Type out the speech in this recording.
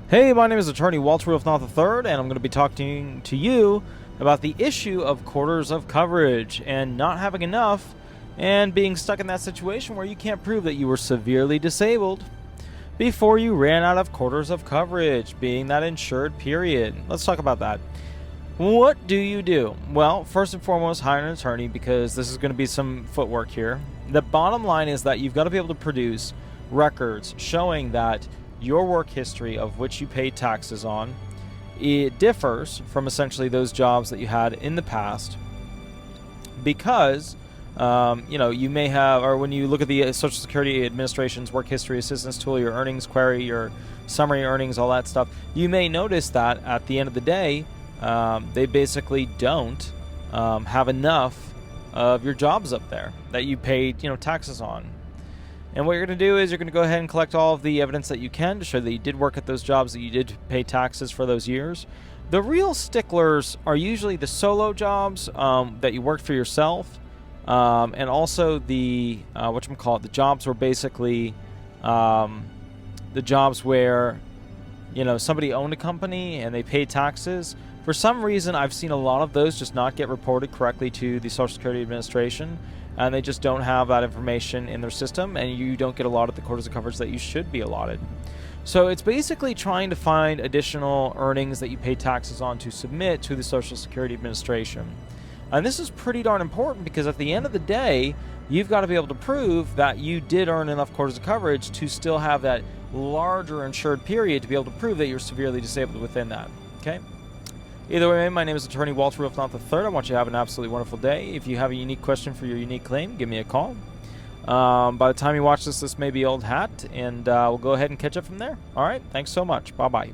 Hey, my name is attorney Walter Rudolph Hnot III, and I'm going to be talking to you about the issue of quarters of coverage and not having enough and being stuck in that situation where you can't prove that you were severely disabled before you ran out of quarters of coverage, being that insured period. Let's talk about that. What do you do? Well, first and foremost, hire an attorney because this is going to be some footwork here. The bottom line is that you've got to be able to produce records showing that your work history of which you paid taxes on, it differs from essentially those jobs that you had in the past because you may have, or when you look at the Social Security Administration's work history assistance tool, your earnings query, your summary earnings, all that stuff, you may notice that at the end of the day they basically don't have enough of your jobs up there that you paid taxes on. And what you're going to do is you're going to go ahead and collect all of the evidence that you can to show that you did work at those jobs, that you did pay taxes for those years. The real sticklers are usually the solo jobs that you worked for yourself, and also the the jobs where basically the jobs where somebody owned a company and they paid taxes. For some reason, I've seen a lot of those just not get reported correctly to the Social Security Administration, and they just don't have that information in their system, and you don't get a lot of the quarters of coverage that you should be allotted. So it's basically trying to find additional earnings that you pay taxes on to submit to the Social Security Administration. And this is pretty darn important because at the end of the day, you've got to be able to prove that you did earn enough quarters of coverage to still have that larger insured period to be able to prove that you're severely disabled within that. Okay? Either way, my name is attorney Walter Rudolph Hnot III. I want you to have an absolutely wonderful day. If you have a unique question for your unique claim, give me a call. By the time you watch this may be old hat, and we'll go ahead and catch up from there. All right, thanks so much. Bye-bye.